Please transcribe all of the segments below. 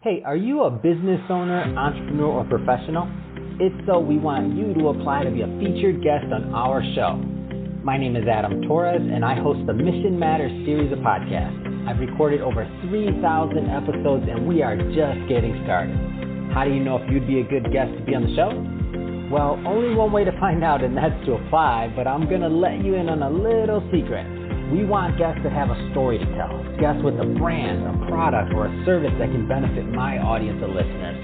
Hey, are you a business owner, entrepreneur, or professional? If so, we want you to apply to be a featured guest on our show. My name is Adam Torres, and I host the Mission Matters series of podcasts. I've recorded over 3,000 episodes, and we are just getting started. How do you know if you'd be a good guest to be on the show? Well, only one way to find out, and that's to apply, but I'm going to let you in on a little secret. We want guests that have a story to tell, guests with a brand, a product, or a service that can benefit my audience of listeners.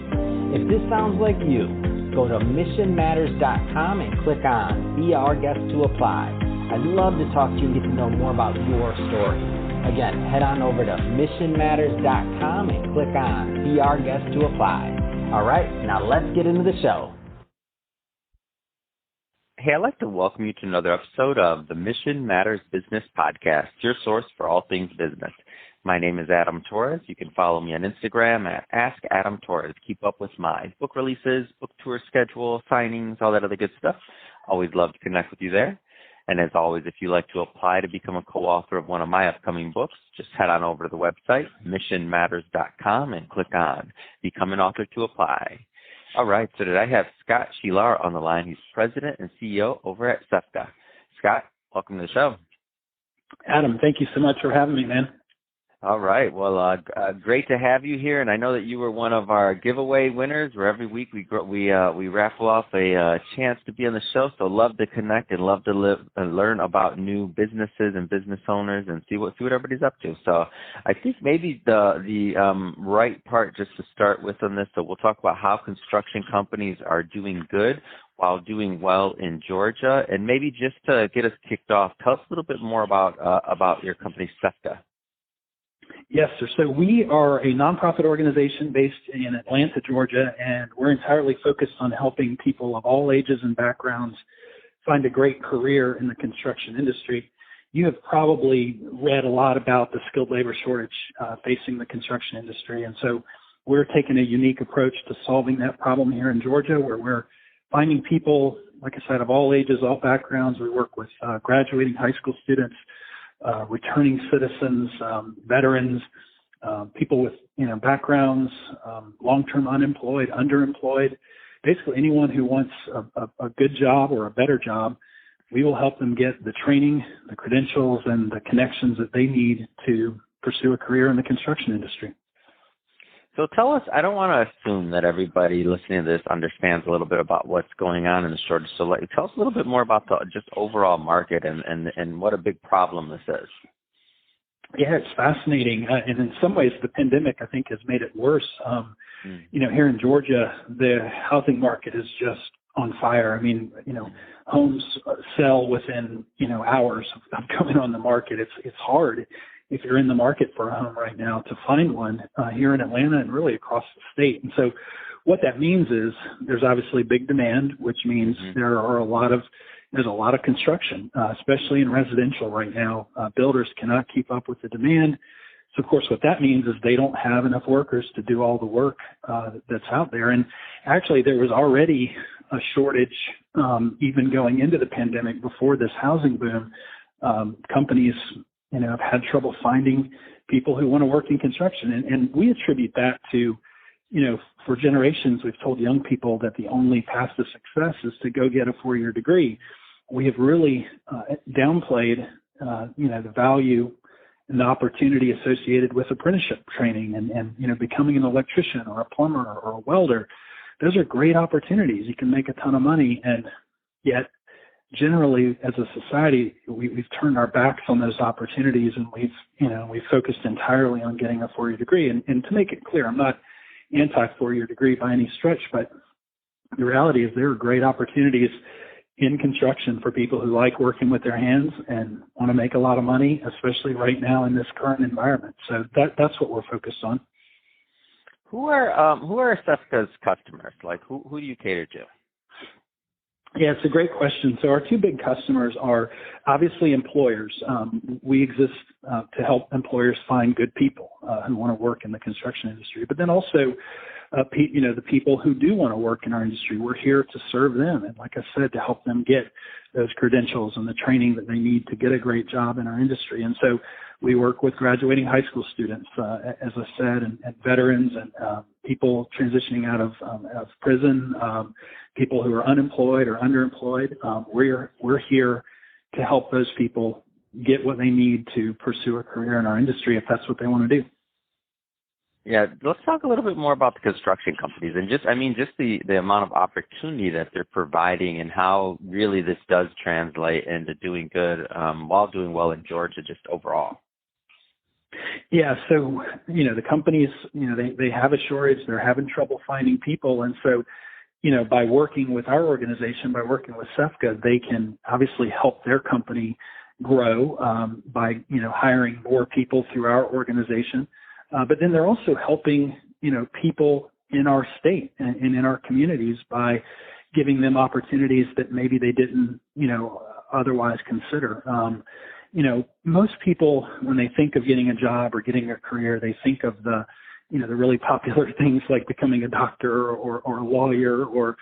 If this sounds like you, go to missionmatters.com and click on Be Our Guest to apply. I'd love to talk to you and get to know more about your story. Again, head on over to missionmatters.com and click on Be Our Guest to apply. All right, now let's get into the show. Hey, I'd like to welcome you to another episode of the Mission Matters Business Podcast, your source for all things business. My name is Adam Torres. You can follow me on Instagram at AskAdamTorres. Keep up with my book releases, book tour schedule, signings, all that other good stuff. Always love to connect with you there. And as always, if you'd like to apply to become a co-author of one of my upcoming books, just head on over to the website, missionmatters.com, and click on Become an Author to apply. All right, so today I have Scott Shelar on the line. He's president and CEO over at SEFCA. Scott, welcome to the show. Adam, thank you so much for having me, man. All right, well, great to have you here, and I know that you were one of our giveaway winners. Where every week we raffle off a chance to be on the show. So love to connect and love to learn about new businesses and business owners and see what everybody's up to. So I think maybe the right part just to start with on this. So we'll talk about how construction companies are doing good while doing well in Georgia, and maybe just to get us kicked off, tell us a little bit more about your company, SEFCA. Yes, sir. So we are a nonprofit organization based in Atlanta, Georgia, and we're entirely focused on helping people of all ages and backgrounds find a great career in the construction industry. You have probably read a lot about the skilled labor shortage facing the construction industry, and so we're taking a unique approach to solving that problem here in Georgia, where we're finding people, like I said, of all ages, all backgrounds. We work with graduating high school students, returning citizens, veterans, people with backgrounds, long-term unemployed, underemployed, basically anyone who wants a good job or a better job. We will help them get the training, the credentials, and the connections that they need to pursue a career in the construction industry. So tell us, I don't want to assume that everybody listening to this understands a little bit about what's going on in the shortage. So tell us a little bit more about the just overall market and what a big problem this is. Yeah, it's fascinating. And in some ways, the pandemic, I think, has made it worse. Here in Georgia, the housing market is just on fire. I mean, homes sell within, hours of coming on the market. It's hard, if you're in the market for a home right now, to find one here in Atlanta and really across the state. And so what that means is there's obviously big demand, which means there's a lot of construction, especially in residential right now. Builders cannot keep up with the demand. So of course what that means is they don't have enough workers to do all the work that's out there. And actually there was already a shortage even going into the pandemic before this housing boom. Companies have had trouble finding people who want to work in construction. And we attribute that to, for generations, we've told young people that the only path to success is to go get a 4-year degree. We have really downplayed, the value and the opportunity associated with apprenticeship training and becoming an electrician or a plumber or a welder. Those are great opportunities. You can make a ton of money, and yet generally, as a society, we've turned our backs on those opportunities, and we've focused entirely on getting a 4-year degree. And to make it clear, I'm not anti-4-year degree by any stretch, but the reality is there are great opportunities in construction for people who like working with their hands and want to make a lot of money, especially right now in this current environment. So that's what we're focused on. Who are SEFCA's customers? Like who do you cater to? Yeah, it's a great question. So our two big customers are obviously employers. We exist to help employers find good people who want to work in the construction industry. But then also the people who do want to work in our industry. We're here to serve them. And like I said, to help them get those credentials and the training that they need to get a great job in our industry. And so we work with graduating high school students, as I said, and veterans and people transitioning out of prison, people who are unemployed or underemployed. We're here to help those people get what they need to pursue a career in our industry if that's what they want to do. Yeah, let's talk a little bit more about the construction companies and just the amount of opportunity that they're providing and how really this does translate into doing good while doing well in Georgia just overall. Yeah, so, the companies, they have a shortage, they're having trouble finding people. And so, by working with our organization, by working with SEFCA, they can obviously help their company grow by, hiring more people through our organization. But then they're also helping, people in our state and in our communities by giving them opportunities that maybe they didn't, otherwise consider. Most people, when they think of getting a job or getting a career, they think of the really popular things like becoming a doctor or a lawyer or,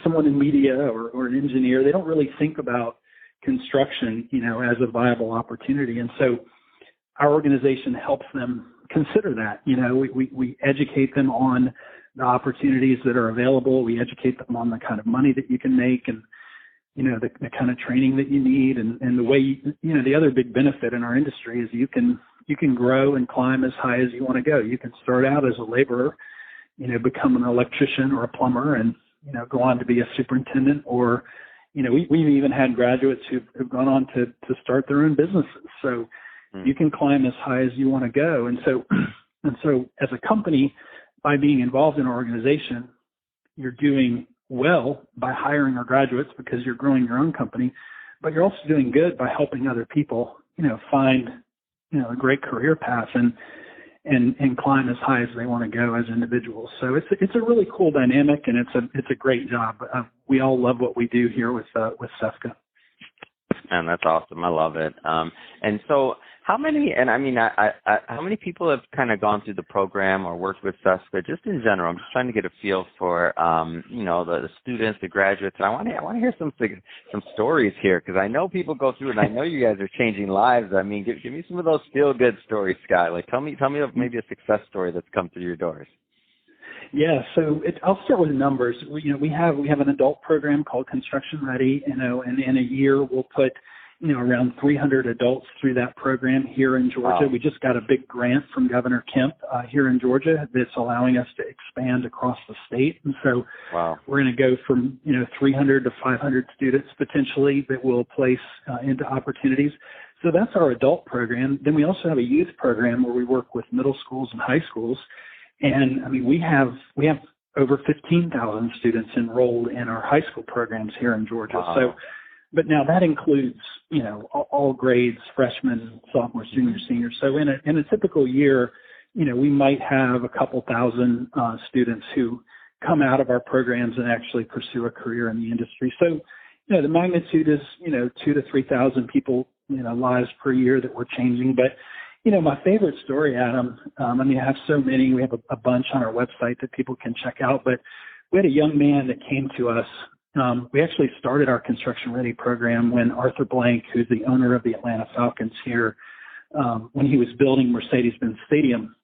someone in media or an engineer. They don't really think about construction, as a viable opportunity. And so our organization helps them consider that. We educate them on the opportunities that are available. We educate them on the kind of money that you can make and, the kind of training that you need and the way, the other big benefit in our industry is you can grow and climb as high as you want to go. You can start out as a laborer, become an electrician or a plumber and, go on to be a superintendent or, we've even had graduates who've gone on to start their own businesses. So you can climb as high as you want to go. And so as a company, by being involved in our organization, you're doing well by hiring our graduates because you're growing your own company, but you're also doing good by helping other people, find, a great career path and climb as high as they want to go as individuals. So it's a really cool dynamic and it's a great job. We all love what we do here with SEFCA. Man, that's awesome. I love it. And so how many people have kind of gone through the program or worked with SEFCA just in general? I'm just trying to get a feel for, the students, the graduates. And I want to hear some stories here because I know people go through it and I know you guys are changing lives. I mean, give me some of those feel good stories, Scott. Like tell me of maybe a success story that's come through your doors. Yeah, so I'll start with numbers. We have an adult program called Construction Ready, and in a year we'll put, around 300 adults through that program here in Georgia. Wow. We just got a big grant from Governor Kemp here in Georgia that's allowing us to expand across the state. And so we're going to go from, 300 to 500 students potentially that we'll place into opportunities. So that's our adult program. Then we also have a youth program where we work with middle schools and high schools. And I mean, we have over 15,000 students enrolled in our high school programs here in Georgia. Wow. So, but now that includes, all grades, freshmen, sophomores, juniors, seniors. So in a typical year, we might have a couple thousand students who come out of our programs and actually pursue a career in the industry. So, the magnitude is, 2,000 to 3,000 people, lives per year that we're changing. But my favorite story, Adam, I have so many. We have a bunch on our website that people can check out. But we had a young man that came to us. We actually started our Construction Ready program when Arthur Blank, who's the owner of the Atlanta Falcons here, when he was building Mercedes-Benz Stadium,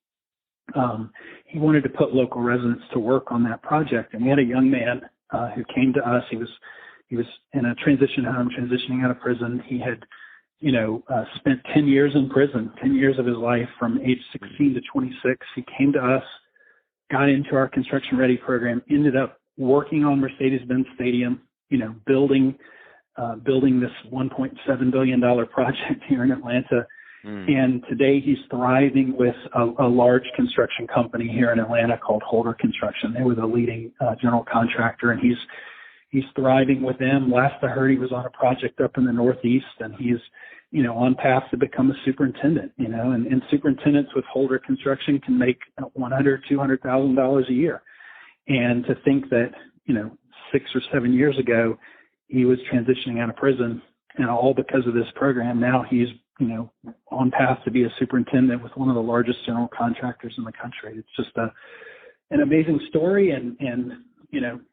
he wanted to put local residents to work on that project. And we had a young man who came to us. He was in a transition home, transitioning out of prison. He had spent 10 years in prison, 10 years of his life from age 16 to 26. He came to us, got into our Construction Ready program, ended up working on Mercedes-Benz Stadium, building this $1.7 billion project here in Atlanta. And today he's thriving with a large construction company here in Atlanta called Holder Construction. They were the leading general contractor, and he's thriving with them. Last I heard, he was on a project up in the Northeast, and he's, on path to become a superintendent, and superintendents with Holder Construction can make $100,000, $200,000 a year. And to think that, 6 or 7 years ago, he was transitioning out of prison, and all because of this program, now he's, on path to be a superintendent with one of the largest general contractors in the country. It's just an amazing story, and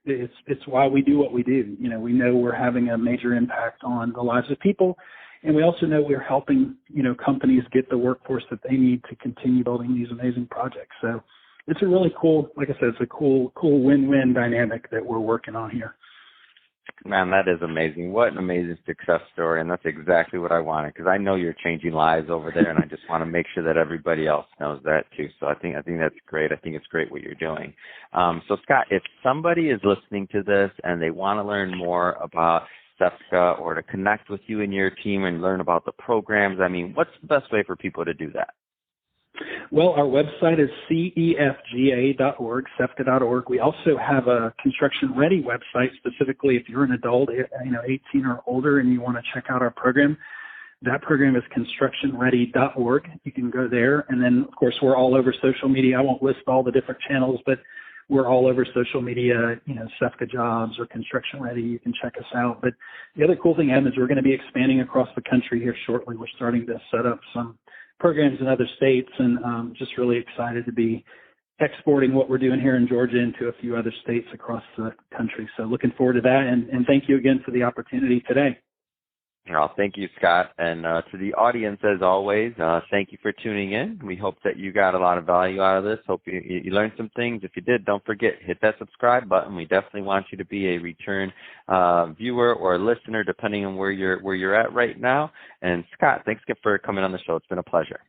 it's why we do what we do. We know we're having a major impact on the lives of people, and we also know we're helping companies get the workforce that they need to continue building these amazing projects. So it's a really cool, like I said, it's a cool win-win dynamic that we're working on here. Man, that is amazing. What an amazing success story, and that's exactly what I wanted, because I know you're changing lives over there, and I just want to make sure that everybody else knows that too. So I think that's great. I think it's great what you're doing. So Scott, if somebody is listening to this and they want to learn more about SEFCA or to connect with you and your team and learn about the programs, I mean, what's the best way for people to do that? Well, our website is cefga.org, SEFCA.org. We also have a construction-ready website, specifically if you're an adult, 18 or older, and you want to check out our program. That program is constructionready.org. You can go there. And then, of course, we're all over social media. I won't list all the different channels, but we're all over social media, SEFCA Jobs or Construction Ready. You can check us out. But the other cool thing, Adam, is we're going to be expanding across the country here shortly. We're starting to set up some programs in other states, and just really excited to be exporting what we're doing here in Georgia into a few other states across the country. So looking forward to that, and thank you again for the opportunity today. Well, thank you, Scott. And to the audience, as always, thank you for tuning in. We hope that you got a lot of value out of this. Hope you learned some things. If you did, don't forget, hit that subscribe button. We definitely want you to be a return viewer or listener, depending on where you're at right now. And Scott, thanks for coming on the show. It's been a pleasure.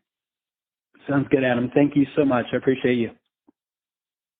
Sounds good, Adam. Thank you so much. I appreciate you.